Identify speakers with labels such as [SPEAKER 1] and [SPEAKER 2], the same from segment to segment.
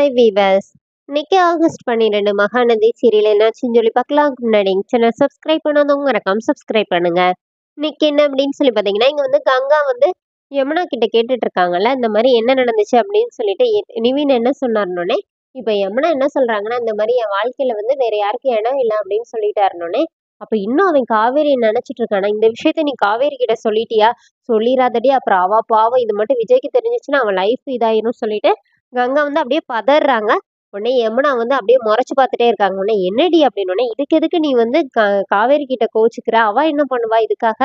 [SPEAKER 1] Hi viewers. இன்னைக்கு August 12 Mahanadi serial என்னாச்சுன்னு சொல்லி பார்க்கலாம். முன்னாடி சேனல் சப்ஸ்கிரைப் பண்ணாதவங்க மறக்காம சப்ஸ்கிரைப் பண்ணுங்க. இன்னைக்கு என்ன அப்படின்னு சொல்லி பார்த்தீங்கன்னா, இங்க வந்து கங்கா வந்து யமுனா கிட்ட கேட்டுட்டு இருக்காங்கல்ல, இந்த மாதிரி என்ன நடந்துச்சு அப்படின்னு சொல்லிட்டு நிவின் என்ன சொன்னாருன்னொடனே, இப்ப யமுனா என்ன சொல்றாங்கன்னா, இந்த மாதிரி என் வாழ்க்கையில வந்து வேற யாருக்கும் இடம் இல்லை அப்படின்னு சொல்லிட்டாருன்னொடனே, அப்ப இன்னும் அவன் காவேரியை நினைச்சிட்டு இருக்கானா? இந்த விஷயத்த நீ காவேரி கிட்ட சொல்லிட்டியா? சொல்லிராதடி, அப்புறம் அவ பாவம், இது மட்டும் விஜய்க்கு தெரிஞ்சிச்சுன்னா அவன் லைஃப் இதாயிரும் சொல்லிட்டு கங்கா வந்து அப்படியே பதறாங்க. உடனே யமுனா வந்து அப்படியே முறைச்சு பார்த்துட்டே இருக்காங்க. உடனே என்னடி அப்படின்னோடனே, இதுக்கு எதுக்கு நீ வந்து காவேரி கிட்ட கோச்சுக்கிற? அவ என்ன பண்ணுவா இதுக்காக?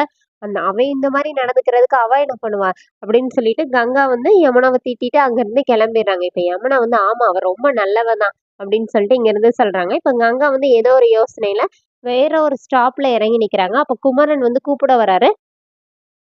[SPEAKER 1] அவன் இந்த மாதிரி நடந்துக்கிறதுக்கு அவ என்ன பண்ணுவா? அப்படின்னு சொல்லிட்டு கங்கா வந்து யமுனாவை திட்டிட்டு அங்கிருந்து கிளம்பிடுறாங்க. இப்ப யமுனா வந்து ஆமா அவ ரொம்ப நல்லவ தான் அப்படின்னு சொல்லிட்டு இங்க இருந்து சொல்றாங்க. இப்ப கங்கா வந்து ஏதோ ஒரு யோசனையில வேற ஒரு ஸ்டாப்ல இறங்கி நிக்கிறாங்க. அப்ப குமரன் வந்து கூப்பிட வராரு.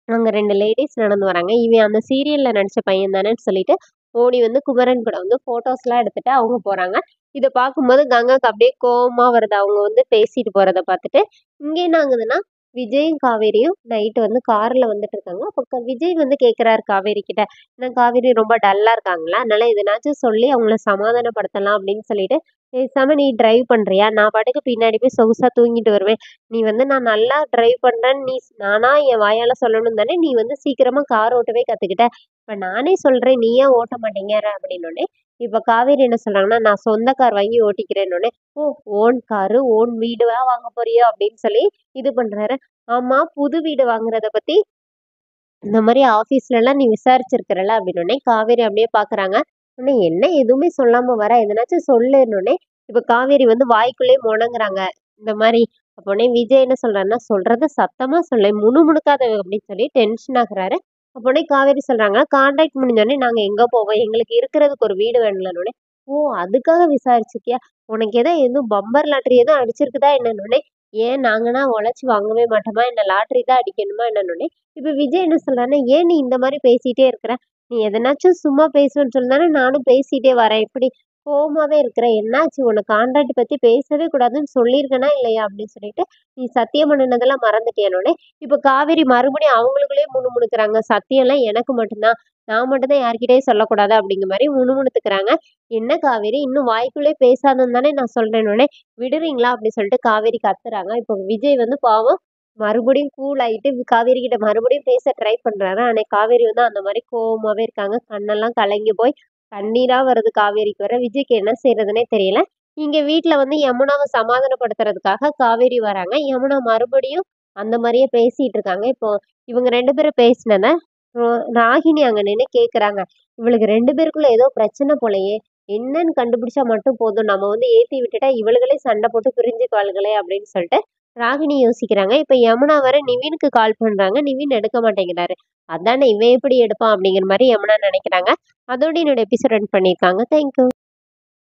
[SPEAKER 1] அங்க 2 லேடீஸ் நடந்து வராங்க. இவன் அந்த சீரியல்ல நடிச்ச பையன் தானேன்னு சொல்லிட்டு, ஓடி வந்து குமரன் கூட வந்து ஃபோட்டோஸ்லாம் எடுத்துட்டு அவங்க போறாங்க. இத பார்க்கும்போது கங்காக்கு அப்படியே கோவமா வருது. அவங்க வந்து பேசிட்டு போறத பார்த்துட்டு. இங்க என்ன ஆகுதுன்னா, விஜயும், காவேரியும் நைட்டு வந்து கார்ல வந்துட்டு இருக்காங்க. அப்ப விஜய் வந்து கேட்கிறாரு காவேரி கிட்ட, "என்ன காவேரி ரொம்ப டல்லா இருக்காங்களா? அதனால எதனாச்சும் சொல்லி அவங்கள சமாதானப்படுத்தலாம்" அப்படின்னு சொல்லிட்டு, "பேசாம நீ டிரைவ் பண்றியா? நான் பாட்டுக்கு பின்னாடி போய் சொகுசா தூங்கிட்டு வருவேன். நீ வந்து நான் நல்லா டிரைவ் பண்றேன்னு நானா என் வாயால சொல்லணும் தானே நீ வந்து சீக்கிரமா கார் ஓட்டவே கத்துக்கிட்ட. இப்ப நானே சொல்றேன் நீ ஏன் ஓட்ட மாட்டேங்கிற அப்படின்னோடனே, இப்ப காவேரி என்ன சொல்றாங்கன்னா, நான் சொந்த கார் வாங்கி ஓட்டிக்கிறேன்னோடனே, ஓ! ஓன் காரு, ஓன் வீடுலாம் வாங்க போறியோ அப்படின்னு சொல்லி இது பண்றாரு. ஆமா, புது வீடு வாங்குறத பத்தி இந்த மாரி ஆஃபீஸ்ல எல்லாம் நீ விசாரிச்சிருக்கிறல்ல அப்படின்னோடனே, காவேரி அப்படியே பாக்குறாங்க. உடனே என்ன எதுவுமே சொல்லாம வர, எதனாச்சும் சொல்லுன்னோடனே, இப்ப காவேரி வந்து வாய்க்குள்ளேயே முணங்குறாங்க. இந்த மாரி அப்ப உடனே விஜய் என்ன சொல்றாருன்னா, சொல்றத சத்தமா சொல்லேன், முணுமுணுக்காத அப்படின்னு சொல்லி டென்ஷன் ஆகுறாரு. அப்ப உடனே காவேரி சொல்றாங்க, கான்ட்ராக்ட் முடிஞ்சோடனே நாங்க எங்க போவோம்? எங்களுக்கு இருக்கிறதுக்கு ஒரு வீடு வேணும்லன்னோடனே, ஓ! அதுக்காக விசாரிச்சிருக்கியா? உனக்கு எதுவும் பம்பர் லாட்டரி எதுவும் அடிச்சிருக்குதா என்னன்னோடனே, ஏன் நாங்கன்னா உழைச்சு வாங்கவே மாட்டோமா என்ன? லாட்டரி தான் அடிக்கணுமா என்னன்னோடனே, இப்ப விஜய் என்ன சொல்றாருன்னா, "ஏன் நீ இந்த மாரி பேசிட்டே இருக்கிற? நீ எதனாச்சும் சும்மா பேசுவேன்னு சொல்லி தானே நானும் பேசிட்டே வரேன். இப்படி கோவமாவே இருக்கிற? என்னாச்சு? உனக்கு கான்ட்ராக்ட் பத்தி பேசவே கூடாதுன்னு சொல்லியிருக்கனா இல்லையா?" அப்படின்னு சொல்லிட்டு, "நீ சத்தியம் பண்ணுனதெல்லாம் மறந்துட்டியான்னோனே." இப்ப காவேரி மறுபடியும் அவங்களுக்குள்ளயே முணுமுணுக்குறாங்க. "சத்தியம்லாம் எனக்கு மட்டும் தான். நான் மட்டும் தான் யார்கிட்டயும் சொல்லக்கூடாது." அப்படிங்கிற மாரி முணுமுணுத்துக்கிறாங்க. "என்ன காவேரி இன்னும் வாய்க்குள்ளயே பேசாதன்னு தானே நான் சொல்றேன்னோனே, விடுறீங்களா?" அப்படி சொல்லிட்டு காவேரி கத்துறாங்க. இப்போ விஜய் வந்து பாவம் மறுபடியும் கூல் ஆயிட்டு காவேரி கிட்ட மறுபடியும் பேச ட்ரை பண்றாரு. ஆனா காவேரி வந்து அந்த மாரி கோவமாவே இருக்காங்க. கண்ணெல்லாம் கலங்கி போய் கண்ணீரா வருது காவேரிக்கு வேற. விஜய்க்கு என்ன செய்றதுன்னே தெரியல. இங்க வீட்ல வந்து யமுனாவ சமாதானப்படுத்துறதுக்காக காவேரி வராங்க. யமுனா மறுபடியும் அந்த மாரியே பேசிட்டு இருக்காங்க. இப்போ இவங்க 2 பேரும் பேசினத ரோ ராகினி அங்க நின்னு கேக்குறாங்க. இவளுக 2 பேருக்குள்ள ஏதோ பிரச்சனை போலயே! என்னன்னு கண்டுபிடிச்சா மட்டும் போதும். நம்ம வந்து ஏத்தி விட்டுட்டா இவளுகளே சண்டை போட்டு பிரிஞ்சுக்குவாளுகளே அப்படின்னு சொல்லிட்டு ராகினி யோசிக்கிறாங்க. இப்ப யமுனா வேற நிவினுக்கு கால் பண்றாங்க. நிவின் எடுக்க மாட்டேங்கிறாரு. அதானே இவன் எப்படி எடுப்பான் அப்படிங்கிற மாரி யமுனா நினைக்கிறாங்க. அதோட என்னோட எபிசோட் ரன் பண்ணியிருக்காங்க. Thank you.